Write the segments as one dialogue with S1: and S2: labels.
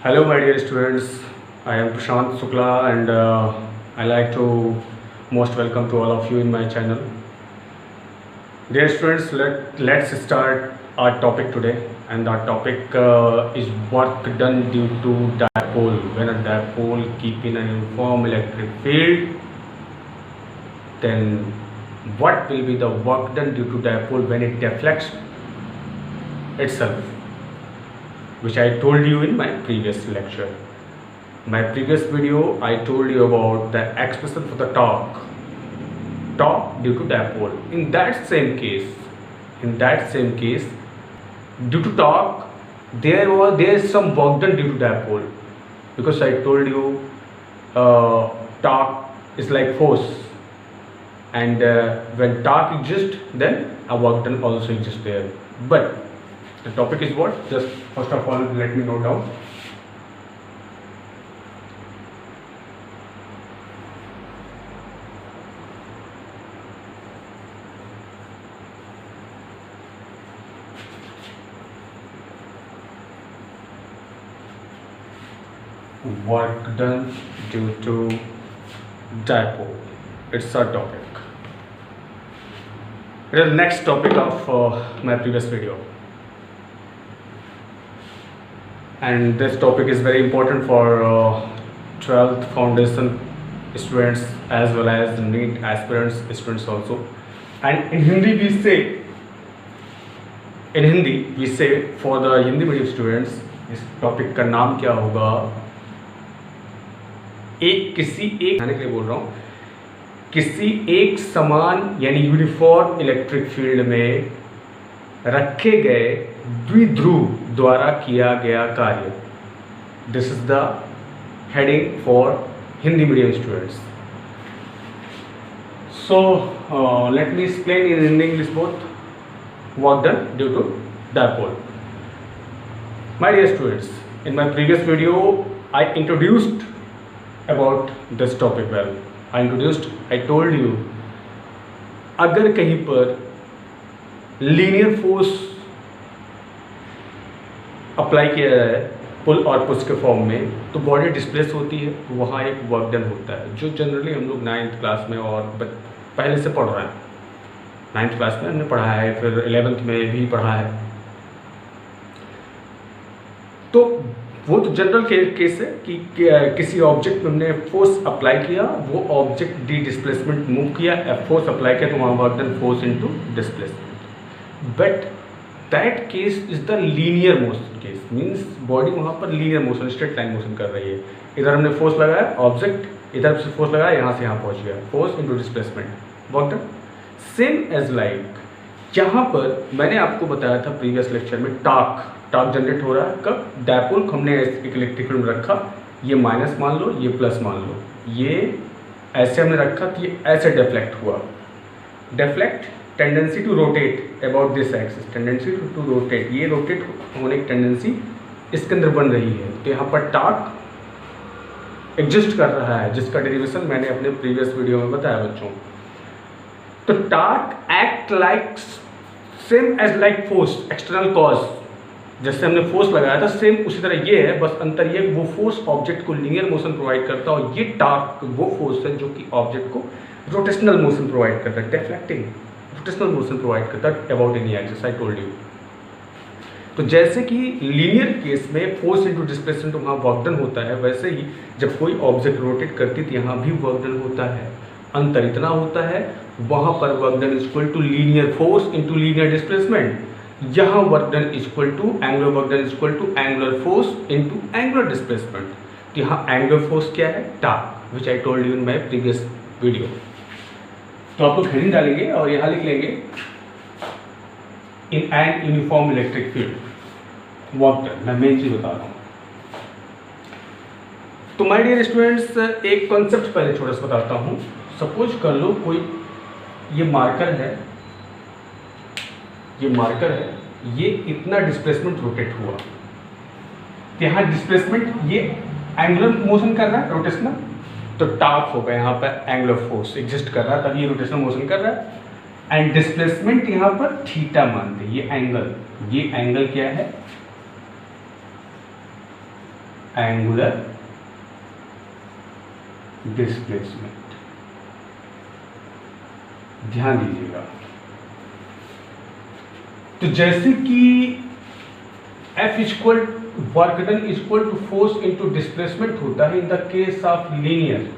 S1: Hello, my dear students. I am Prashant Sukla, and I like to most welcome to all of you in my channel. Dear students, let's start our topic today, and our topic is work done due to dipole. When a dipole keep in an uniform electric field, then what will be the work done due to dipole when it deflects itself, which I told you in my previous lecture. My previous video, I told you about the expression for the torque due to dipole. In that same case, due to torque, there is some work done due to dipole, because I told you torque is like force, and when torque exists, then a work done also exists there. But the topic is what? Just first of all, let me note down. Work done due to dipole. It's our topic. It is the next topic of my previous video. And this topic is very important for 12th foundation students as well as NEET aspirants students also. And in Hindi we say for the Hindi medium students, इस topic का नाम क्या होगा? किसी एक समान यानी uniform electric field में रखे गए द्विध्रुव द्वारा किया गया कार्य. This is the heading for Hindi medium students. So let me explain in English both work done due to dipole. My dear students, in my previous video I introduced about this topic well. I told you, अगर कहीं पर linear force apply किया जाए पुल और push के form में, तो body displace होती है, वहाँ एक वर्क डन होता है, जो जनरली हम लोग 9th क्लास में और पहले से पढ़ रहे हैं. 9th क्लास में हमने पढ़ा है, फिर 11th में भी पढ़ा है. तो वो तो जनरल केस है कि किसी ऑब्जेक्ट में हमने फोर्स अप्लाई किया, वो ऑब्जेक्ट डी डिस्प्लेसमेंट मूव किया, फोर्स अप्लाई किया, तो वहाँ work done force into displacement. But that case is the linear motion case, means body वहाँ पर linear motion, straight line motion कर रही है. इधर हमने फोर्स लगाया, ऑब्जेक्ट इधर से फोर्स लगाया, यहाँ से यहाँ पहुँच गया, force into displacement, work done. Same as like यहाँ पर मैंने आपको बताया था प्रीवियस लेक्चर में, टॉर्क जनरेट हो रहा है कब? डायपोल हमने एक इलेक्ट्रिक फील्ड में रखा, ये माइनस मान लो, ये प्लस मान लो, ये ऐसे हमने रखा तो ये ऐसे डिफ्लेक्ट हुआ. Deflect, tendency to rotate about this axis, tendency to rotate, ये रोटेट होने की टेंडेंसी इसके अंदर बन रही है. तो यहाँ पर टॉर्क एग्जिस्ट कर रहा है, जिसका डेरिवेशन मैंने अपने प्रीवियस वीडियो में बताया बच्चों. तो torque act like same as like force, external cause. जैसे हमने फोर्स लगाया था, सेम उसी तरह ये है, बस अंतर ये वो फोर्स ऑब्जेक्ट को लीनियर मोशन प्रोवाइड करता है, और ये टॉर्क वो फोर्स है जो कि ऑब्जेक्ट को रोटेशनल मोशन प्रोवाइड करता है, डिफ्लेक्टिंग रोटेशनल मोशन प्रोवाइड करता है about any axis. I told you. तो जैसे कि लीनियर केस में फोर्स इनटू डिस्प्लेसमेंट वहाँ वर्क डन होता है, वैसे ही जब कोई ऑब्जेक्ट रोटेट करती है तो यहाँ भी वर्क डन होता है. अंतर इतना होता है, वहाँ पर work done is equal to linear force into linear displacement. यहाँ work done is equal to angular work done is equal to angular force into angular displacement. तो यहाँ एंगुलर फोर्स क्या है? Torque, which I told you in my previous video. तो आप लोग heading डालेंगे और यहाँ लिख लेंगे in an uniform electric field work done. मैं मेन चीज बता रहा हूँ. तो माय डियर स्टूडेंट्स, एक कॉन्सेप्ट पहले छोटा सा बताता हूँ. सपोज कर लो कोई ये मार्कर है, ये इतना डिस्प्लेसमेंट रोटेट हुआ, यहाँ डिस्प्लेसमेंट ये एंगुलर मोशन कर रहा है, रोटेशनल, तो टॉर्क होगा यहाँ पर एंगुलर फोर्स एग्जिस्ट कर रहा है, तभी ये रोटेशनल मोशन कर रहा है. एंड डिस्प्लेसमेंट यहाँ पर थीटा मानते हैं. ये एंगल क्या है? Angular displacement. ध्यान दीजिएगा, तो जैसे कि F equal work done equal to force into displacement होता है in the case of linear,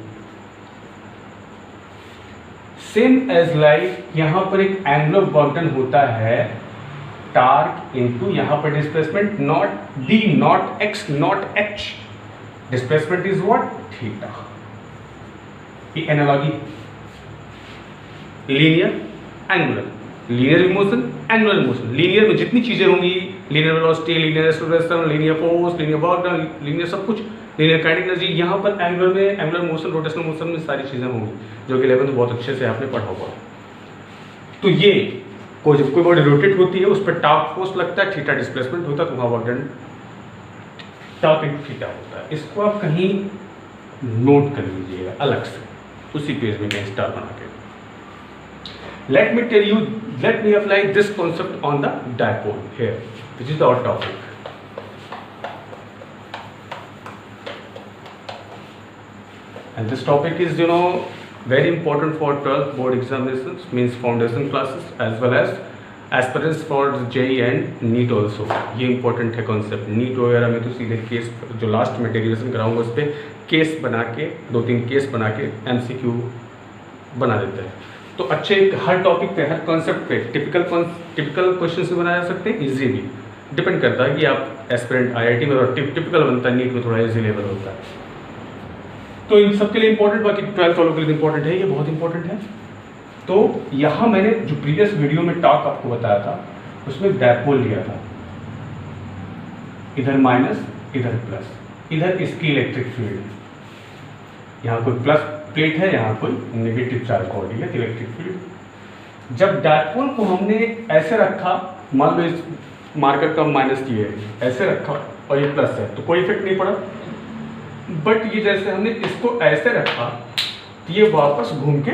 S1: same as like यहां पर एक एंगुलर वर्क डन होता है टार्क इनटू यहां पर displacement, not d not x not h, displacement is what theta. ये analogy linear angular, linear motion angular motion, linear में जितनी चीजें होंगी, linear velocity, linear acceleration, linear force, linear work done, linear सब कुछ, linear kinetic energy, यहाँ पर angular में एंगुलर मोशन, रोटेशनल मोशन में सारी चीजें होंगी जो कि 11 में बहुत अच्छे से आपने पढ़ा हुआ। तो ये जब कोई बॉडी रोटेट होती है उस पर टॉर्क फोर्स लगता है, थीटा डिस्प्लेसमेंट होता है, तो वहाँ work done torque into theta होता है। इसको आप कहीं नोट कर लीजिएगा अलग से, उसी पेज में कहीं स्टार बना के। Let me apply this concept on the dipole here, which is our topic. And this topic is, very important for 12th board examinations, means foundation classes, as well as aspirants for JEE and NEET also. ये important है concept। NEET वगैरह में तो सीधे case, जो last में derivation कराऊंगा उस पर केस बना के, 2-3 केस बना के MCQ बना देते हैं। तो अच्छे हर टॉपिक पे, हर कॉन्सेप्ट पे टिपिकल क्वेश्चन से बनाया जा सकते हैं, इजी भी डिपेंड करता है कि आप एस्पिरेंट IIT में थोड़ा टिपिकल बनता है, नीट में थोड़ा इजी लेवल होता है। तो इन सब के लिए इंपॉर्टेंट, बाकी 12th वालों के लिए इंपॉर्टेंट है, ये बहुत इंपॉर्टेंट है। तो यहाँ मैंने जो प्रीवियस वीडियो में टॉर्क आपको बताया था उसमें डायपोल लिया था, इधर माइनस इधर प्लस, इधर इसकी इलेक्ट्रिक फील्ड, यहाँ कोई प्लस प्लेट है, यहाँ कोई नेगेटिव चार्ज बॉडी है, इलेक्ट्रिक फील्ड। जब डायपोल को हमने ऐसे रखा, मान लो इस मार्कर का माइनस किए ऐसे रखा और ये प्लस है, तो कोई इफेक्ट नहीं पड़ा। बट ये जैसे हमने इसको ऐसे रखा तो ये वापस घूम के,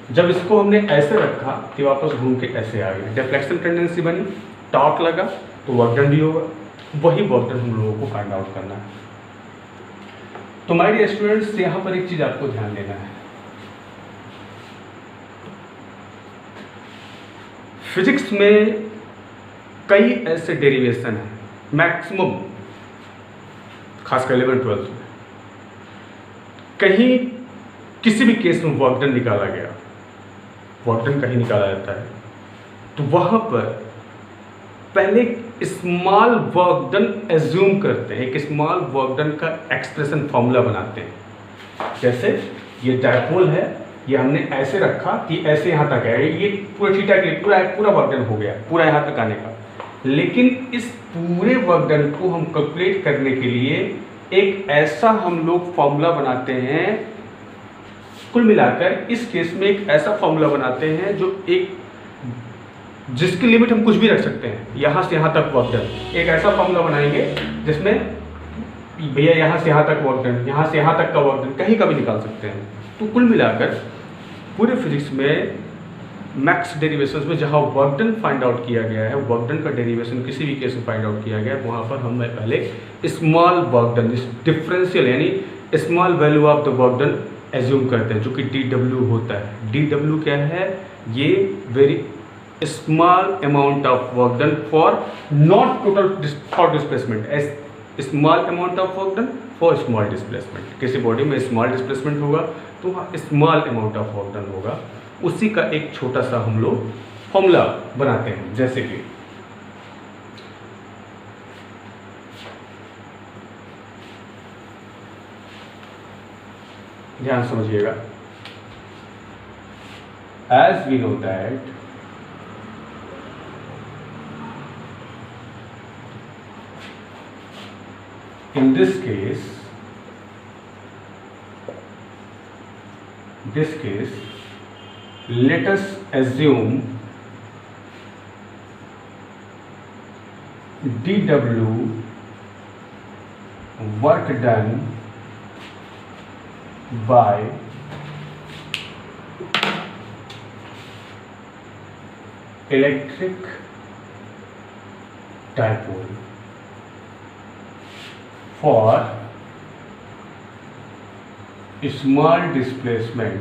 S1: जब इसको हमने ऐसे रखा तो वापस घूम के ऐसे आ गया, डिफ्लेक्शन टेंडेंसी बनी, टॉर्क लगा, तो वर्क डन भी होगा। वही वर्क डन हम लोगों को फाइंड आउट करना है। तो माय डियर स्टूडेंट्स, यहाँ पर एक चीज आपको ध्यान देना है, फिजिक्स में कई ऐसे डेरिवेशन हैं, मैक्सिमम खासकर 11-12 में कहीं किसी भी केस में वर्क डन निकाला गया, वर्क डन कहीं निकाला जाता है, तो वहां पर पहले स्मॉल वर्क डन एज्यूम करते हैं, एक स्मॉल वर्क डन का एक्सप्रेशन फॉर्मूला बनाते हैं। जैसे ये डायपोल है, ये हमने ऐसे रखा कि ऐसे यहाँ तक है, ये पूरा थीटा के लिए पूरा वर्क डन हो गया, पूरा यहाँ तक आने का। लेकिन इस पूरे वर्क डन को हम कैलकुलेट करने के लिए एक ऐसा हम लोग फॉर्मूला बनाते हैं, कुल मिलाकर इस केस में एक ऐसा फॉर्मूला बनाते हैं जो एक जिसकी लिमिट हम कुछ भी रख सकते हैं, यहाँ से यहाँ तक वर्क डन। एक ऐसा फॉर्मूला बनाएंगे जिसमें भैया यहाँ से यहाँ तक वर्क डन, यहाँ से यहाँ तक का वर्क डन कहीं का भी निकाल सकते हैं। तो कुल मिलाकर पूरे फिजिक्स में मैक्स डेरिवेशंस में जहाँ वर्क डन फाइंड आउट किया गया है, वर्क डन का डेरिवेशन किसी भी केस में फाइंड आउट किया गया है, वहाँ पर हम पहले स्मॉल वर्क डन, डिफरेंशियल यानी small value of the work done assume करते हैं, जो कि DW होता है। DW क्या है? ये very small amount of work done for not total for displacement, as small amount of work done for small displacement। किसी बॉडी में small displacement होगा तो वहाँ small amount of work done होगा, उसी का एक छोटा सा हम लोग फॉर्मूला बनाते हैं। जैसे कि ध्यान समझिएगा, as we know that in this case let us assume dW work done by electric dipole for small displacement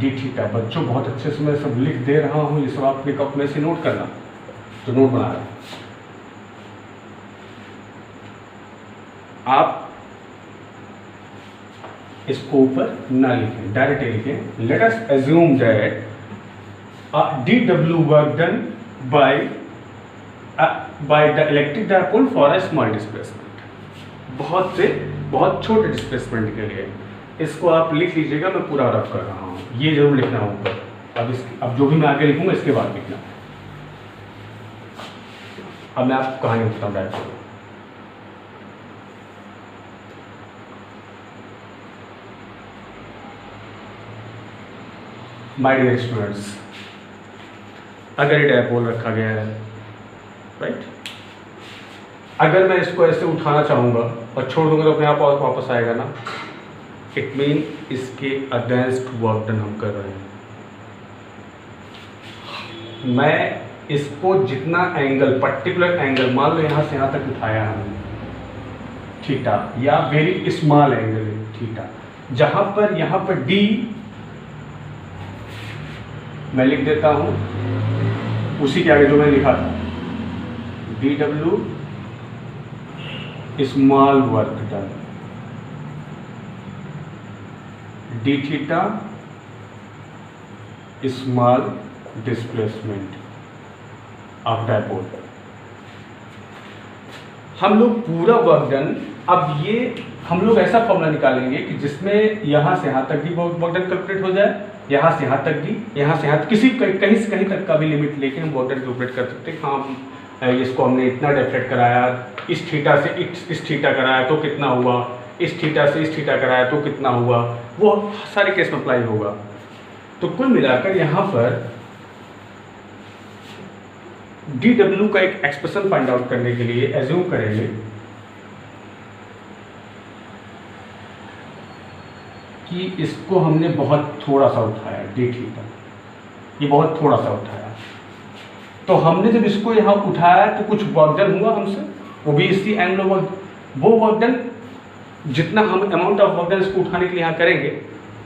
S1: D theta. बच्चों बहुत अच्छे से मैं सब लिख दे रहा हूँ, ये सब आप अपने कप में से नोट करना, तो नोट बना रहा आप इसको ऊपर ना लिखें, डायरेक्ट लिखें। Let us assume that D W work done by the electric dipole for a small displacement. बहुत छोटे डिस्प्लेसमेंट के लिए इसको आप लिख लीजिएगा, मैं पूरा रफ कर रहा हूँ, ये जरूर लिखना है ऊपर। अब जो भी मैं आगे लिखूंगा इसके बाद लिखना। अब मैं आपको कहानी बताता हूँ डायपोल। माय डियर स्टूडेंट्स, अगर ये डायपोल रखा गया है, राइट, अगर मैं इसको ऐसे उठाना चाहूँगा और छोड़ दूंगा तो अपने आप वापस आएगा ना। इट मीन इसके अगेंस्ट वर्क डन हम कर रहे हैं। मैं इसको जितना एंगल, पर्टिकुलर एंगल, मान लो यहाँ से यहाँ तक उठाया हमने थीटा, या वेरी स्मॉल एंगल है थीटा, जहाँ पर यहाँ पर डी मैं लिख देता हूँ उसी के आगे जो मैंने लिखा था, D W small work done, D theta small displacement of dipole. हम लोग पूरा वर्क डन, अब ये हम लोग ऐसा फॉर्मूला निकालेंगे कि जिसमें यहाँ से यहाँ तक भी वर्क डन कैलकुलेट हो जाए, यहाँ से यहाँ तक भी, यहाँ से यहाँ कहीं से कहीं तक का भी लिमिट लेके हम वर्क डन कैलकुलेट कर सकते हैं। हाँ, इसको हमने इतना डेफिनेट कराया, इस थीटा से इस थीटा कराया तो कितना हुआ, इस थीटा से इस थीटा कराया तो कितना हुआ, वो सारे केस में अप्लाई होगा। तो कुल मिलाकर यहाँ पर डी डब्ल्यू का एक एक्सप्रेशन फाइंड आउट करने के लिए एज्यूम करेंगे कि इसको हमने बहुत थोड़ा सा उठाया, डी थीटा, ये बहुत थोड़ा सा उठाया, तो हमने जब इसको यहाँ उठाया तो कुछ वर्क डन हुआ हमसे, वो भी इसी एंगल वर्क, वो वर्क डन जितना हम अमाउंट ऑफ वर्क डन इसको उठाने के लिए यहाँ करेंगे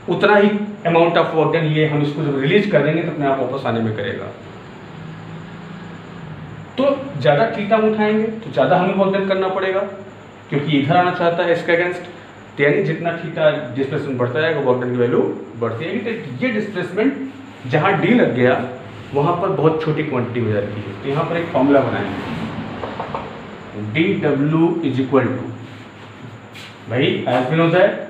S1: उतना ही अमाउंट ऑफ वर्क डन ये हम इसको जब रिलीज कर देंगे तो अपने आप वापस आने में करेगा। तो ज़्यादा थीटा हम उठाएंगे तो ज़्यादा हमें वर्क डन करना पड़ेगा, क्योंकि इधर आना चाहता है इसके अगेंस्ट, तो यानी जितना थीटा डिस्प्लेसमेंट बढ़ता जाएगा वर्क डन की वैल्यू बढ़ती है। तो ये डिस्प्लेसमेंट जहाँ डी लग गया वहाँ पर बहुत छोटी क्वांटिटी हो जाती है। तो यहाँ पर एक फॉर्मूला बनाएंगे, डी डब्ल्यू इज इक्वल टू, भाई as we know that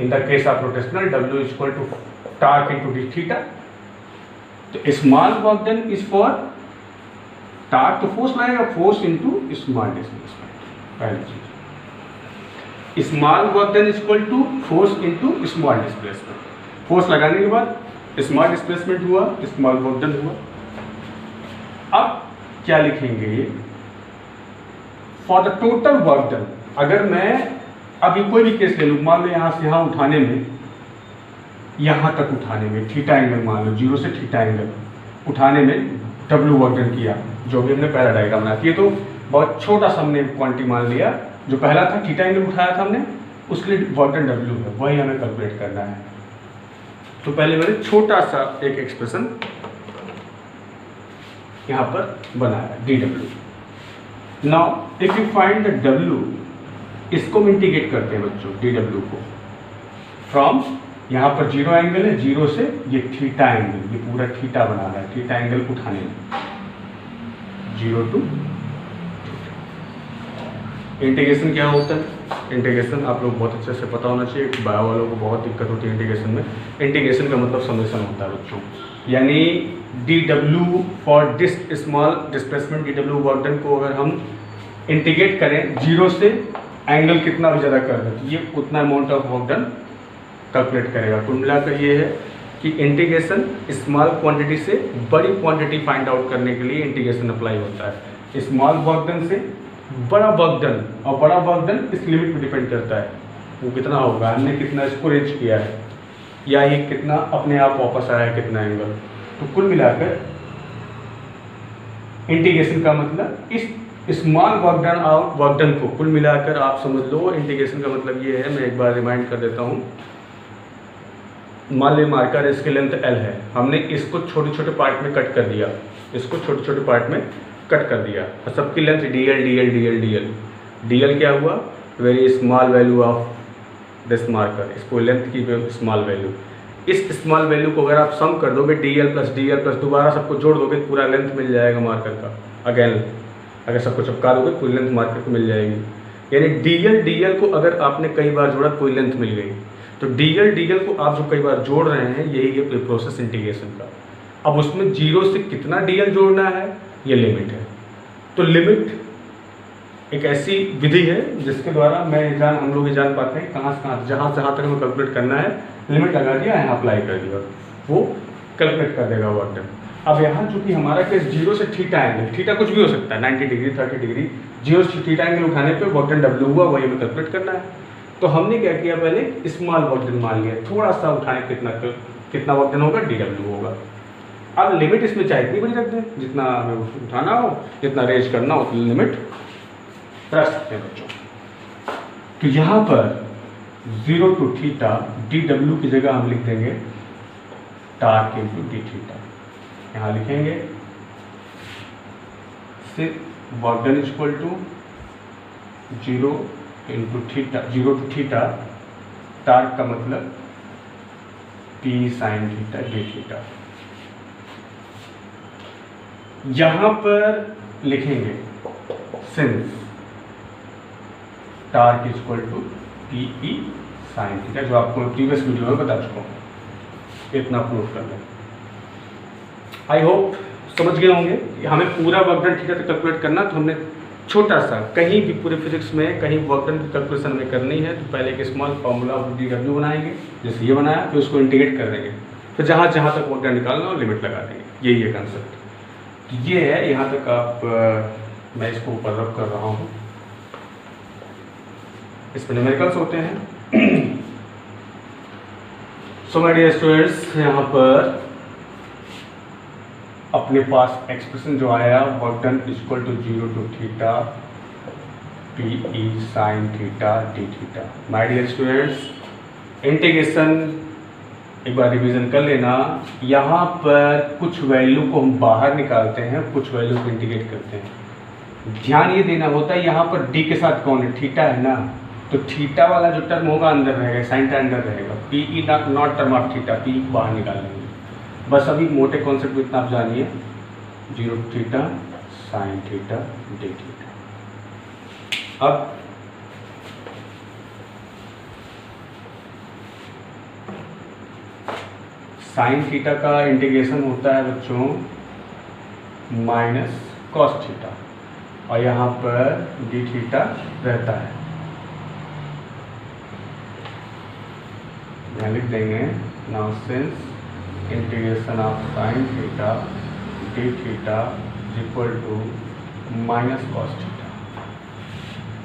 S1: in the case of rotational डब्ल्यू is equal to torque into d theta. तो small work done is for torque, तो फोर्स लगेगा, फोर्स इनटू स्मॉल डिस्प्लेसमेंट, पहली चीज। Small work done is equal to force into small displacement, force लगाने के बाद small displacement हुआ, small work done हुआ। अब क्या लिखेंगे, for the total work done. अगर मैं अभी कोई भी केस ले लूँ, मान लो यहाँ से यहाँ उठाने में, यहाँ तक उठाने में थीटा एंगल, मान लो 0 से थीटा एंगल उठाने में डब्ल्यू वर्क डन किया, जो भी हमने पहला डायग्राम बना किया, तो बहुत छोटा सा हमने क्वांटिटी मान लिया, जो पहला था थीटा एंगल उठाया था हमने, उसके लिए वर्क डन डब्ल्यू है, वही हमें कैलकुलेट करना है। तो पहले मैंने छोटा सा एक एक्सप्रेशन यहाँ पर बनाया, D W. Now if you find the W, इसको हम इंटीग्रेट करते हैं बच्चों, डी डब्ल्यू को फ्रॉम, यहाँ पर 0 एंगल है, 0 से ये थीटा एंगल, ये पूरा थीटा बना रहा है, थीटा एंगल उठाने में 0 टू इंटीग्रेशन क्या होता है। इंटीग्रेशन आप लोग बहुत अच्छे से पता होना चाहिए, बायो वालों को बहुत दिक्कत होती है इंटीग्रेशन में। इंटीग्रेशन का मतलब समेशन होता है बच्चों, यानी D W for this small displacement, D W work done को अगर हम इंटीग्रेट करें 0 से, एंगल कितना भी ज़्यादा कर दें, ये उतना amount of work done calculate करेगा। कुल मिलाकर ये है कि इंटीग्रेशन स्मॉल क्वांटिटी से बड़ी क्वांटिटी फाइंड आउट करने के लिए इंटीग्रेशन अप्लाई होता है। स्मॉल वर्क डन से बड़ा वर्क डन, और बड़ा वर्क डन इस लिमिट पर डिपेंड करता है, वो कितना होगा, हमने कितना इसको रेंज किया है, या ये कितना अपने आप वापस आया है, कितना एंगल। तो कुल मिलाकर इंटीग्रेशन का मतलब इस स्मॉल वर्क डन को कुल मिलाकर आप समझ लो। इंटीग्रेशन का मतलब ये है, मैं एक बार रिमाइंड कर देता हूँ। मान लीजिए मार्कर इसकी लेंथ L है, हमने इसको छोटे छोटे पार्ट में कट कर दिया, इसको छोटे छोटे पार्ट में कट कर दिया और सबकी length DL DL DL DL DL क्या हुआ, very small value of this marker, इसको लेंथ की स्मॉल वैल्यू। इस स्मॉल वैल्यू को अगर आप सम कर दोगे DL प्लस दोबारा सबको जोड़ दोगे पूरा लेंथ मिल जाएगा मार्कर का। अगेन अगर सबको चिपका दोगे पूरी लेंथ मार्कर को मिल जाएगी। यानी DL को अगर आपने कई बार जोड़ा पूरी लेंथ मिल गई। तो DL को आप जो कई बार जोड़ रहे हैं यही है प्रोसेस इंटीग्रेशन का। अब उसमें जीरो से कितना DL जोड़ना है ये लिमिट है। तो लिमिट एक ऐसी विधि है जिसके द्वारा हम लोग ये जान पाते हैं कहाँ से कहाँ जहाँ तक हमें कैलकुलेट करना है, लिमिट लगा दिया, यहाँ अप्लाई कर दिया, वो कैलकुलेट कर देगा वर्क डन। अब यहाँ चूंकि हमारा केस जीरो से थीटा एंगल, थीटा कुछ भी हो सकता है, 90 डिग्री 30 डिग्री, जीरो से थीटा एंगल उठाने पे वर्क डन W हुआ, वही हमें कैलकुलेट करना है। तो हमने क्या किया, पहले स्मॉल वर्क डन मान लिया, थोड़ा सा उठाने कितना वर्क डन होगा, DW होगा। अब लिमिट इसमें चाहे इतनी बड़ी रख दें, जितना हमें उठाना हो, जितना रेज करना हो, उतनी लिमिट रख सकते हैं बच्चों। तो यहाँ पर 0 to थीटा DW की जगह हम लिख देंगे टार्क इंटू डी थीटा। यहाँ लिखेंगे सिर्फ work done equal to 0 to theta, torque का मतलब P sine theta d theta. यहाँ पर लिखेंगे since torque equal to PE sine theta, जो आपको प्रीवियस वीडियो में बता चुका हूँ। इतना प्रूफ कर लें। आई होप समझ गए होंगे। हमें पूरा वर्क डन थीटा तक कैलकुलेट करना, तो हमने छोटा सा कहीं भी पूरे फिजिक्स में कहीं वर्क डन की कैलकुलेशन हमें करनी है तो पहले एक स्मॉल फार्मूला ऑफ DW बनाएंगे, जैसे ये बनाया, फिर उसको इंटीग्रेट कर देंगे, फिर जहाँ तक वर्क डन निकालना हो लिमिट लगा देंगे। यही है कंसेप्ट। तो ये है, यहाँ तक आप मैं इसको ऊपर रब कर रहा हूँ। इसमें न्यूमेरिकल्स होते हैं। सो माय डियर स्टूडेंट्स, यहाँ पर अपने पास एक्सप्रेशन जो आया work done equal to 0 to theta PE sine theta d theta. My dear students, integration एक बार रिवीजन कर लेना। यहाँ पर कुछ वैल्यू को हम बाहर निकालते हैं, कुछ वैल्यू को इंटीग्रेट करते हैं। ध्यान ये देना होता है यहाँ पर D के साथ कौन है, थीटा है ना, तो थीटा वाला जो टर्म होगा अंदर रहेगा, साइन टर्म अंदर रहेगा, PE not term of theta, P बाहर निकालेंगे। बस अभी मोटे कॉन्सेप्ट इतना आप जानिए, 0 to theta sine theta d theta. अब साइन थीटा का इंटीग्रेशन होता है बच्चों माइनस कॉस थीटा, और यहाँ पर डी थीटा रहता है। यहाँ लिख देंगे now since integration of sine theta d theta equal to minus cos theta,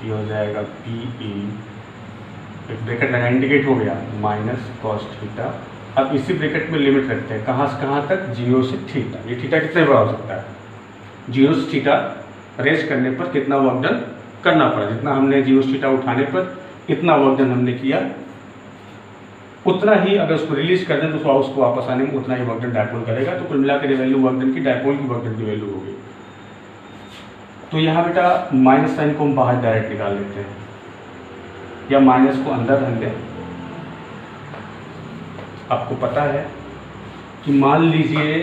S1: ये हो जाएगा PE, एक ब्रैकेट लगा, इंडिकेट हो गया, माइनस कॉस थीटा। अब इसी ब्रैकेट में लिमिट रखते हैं, कहाँ से कहाँ तक, 0 से थीटा। ये थीटा कितने बड़ा हो सकता है, 0 से थीटा रेज करने पर कितना वर्क डन करना पड़ा, जितना हमने 0 से थीटा उठाने पर इतना वर्क डन हमने किया, उतना ही अगर उसको रिलीज कर दें तो उसको वापस आने में उतना ही वर्क डन डायपोल करेगा। तो कुल मिलाकर ये वैल्यू वर्क डन की डायपोल की वर्क डन की वैल्यू होगी। तो यहाँ बेटा माइनस साइन को हम बाहर डायरेक्ट निकाल लेते हैं, या माइनस को अंदर रख दें। आपको पता है कि मान लीजिए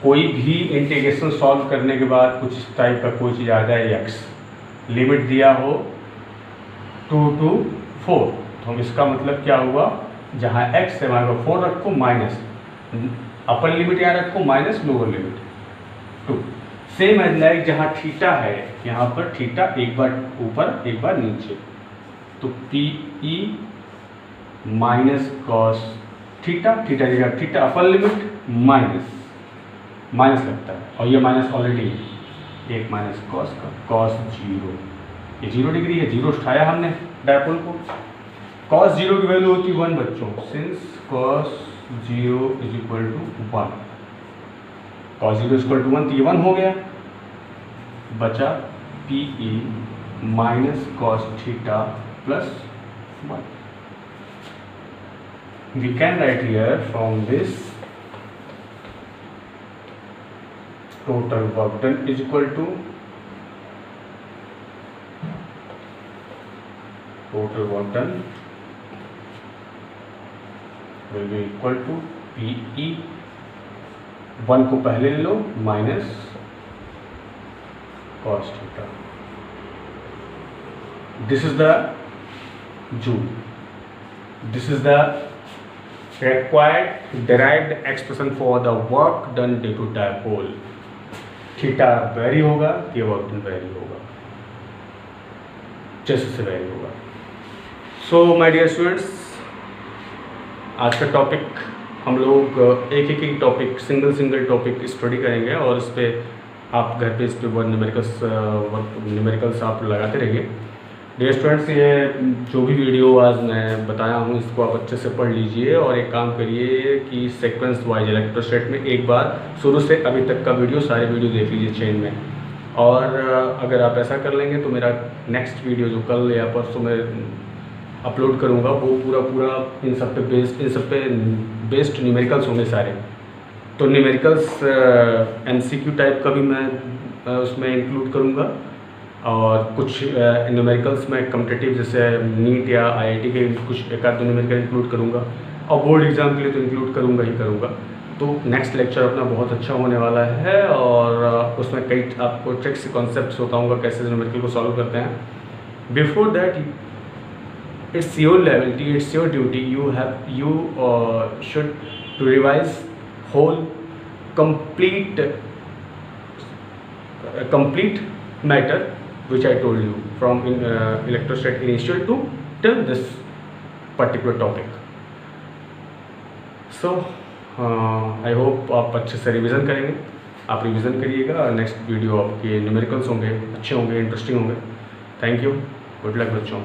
S1: कोई भी इंटीग्रेशन सॉल्व करने के बाद कुछ इस टाइप का कोई चीज़ आ जाए, x लिमिट दिया हो 2 to 4, तो हम इसका मतलब क्या हुआ, जहाँ x है वहाँ 4 रखो, माइनस अपर लिमिट यहाँ रखो, minus lower limit 2। Same as like जहाँ थीटा है, यहाँ पर थीटा एक बार ऊपर एक बार नीचे, तो PE minus cos theta, theta जगह थीटा अपर लिमिट माइनस लगता है, और ये माइनस ऑलरेडी एक माइनस कॉस का, कॉस 0, ये 0 डिग्री है, 0 उठाया हमने डायपोल को। कॉस 0 की वैल्यू होती है 1 बच्चों, since cos 0 is equal to 1, cos 0 equal to 1, तो ये 1 हो गया। बचा P E minus cos theta plus 1. We can write here from this total work done is equal to total work done will be equal to PE 1 को पहले ले लो minus cos theta. This is the joule. This is the required derived expression for the work done due to dipole. Theta very होगा कि work done very होगा, जैसे से very होगा. सो माय डियर स्टूडेंट्स, आज का टॉपिक हम लोग एक टॉपिक सिंगल टॉपिक स्टडी करेंगे और इस पर आप घर पे इस पर न्यूमेरिकल्स आप लगाते रहिए. डियर स्टूडेंट्स, ये जो भी वीडियो आज मैं बताया हूँ इसको आप अच्छे से पढ़ लीजिए और एक काम करिए कि सीक्वेंस वाइज इलेक्ट्रोस्टैट में एक बार शुरू से अभी तक का वीडियो सारे वीडियो देख लीजिए चेन में. और अगर आप ऐसा कर लेंगे तो मेरा नेक्स्ट वीडियो जो कल या परसों मैं अपलोड करूँगा वो पूरा इन सब पे बेस्ड न्यूमेरिकल्स होंगे सारे. तो न्यूमेरिकल्स MCQ टाइप का भी मैं उसमें इंक्लूड करूँगा और कुछ न्यूमेरिकल्स में कम्पिटिटिव जैसे नीट या IIT के कुछ एक आध दो न्यूमेरिकल इंक्लूड करूँगा और बोर्ड एग्ज़ाम के लिए तो इंक्लूड करूँगा ही करूँगा. तो नेक्स्ट लेक्चर अपना बहुत अच्छा होने वाला है और उसमें कई आपको ट्रिक्स कॉन्सेप्ट्स बताऊँगा कैसे न्यूमेरिकल को सॉल्व करते हैं. Before that it's your liability, it's your duty, you should to revise whole complete matter which I told you from electrostat initial to till this particular topic. So I hope आप अच्छे से revision करेंगे. आप revision करिएगा और next video आपके numericals होंगे, अच्छे होंगे, इंटरेस्टिंग होंगे. Thank you. गुड लक बच्चों.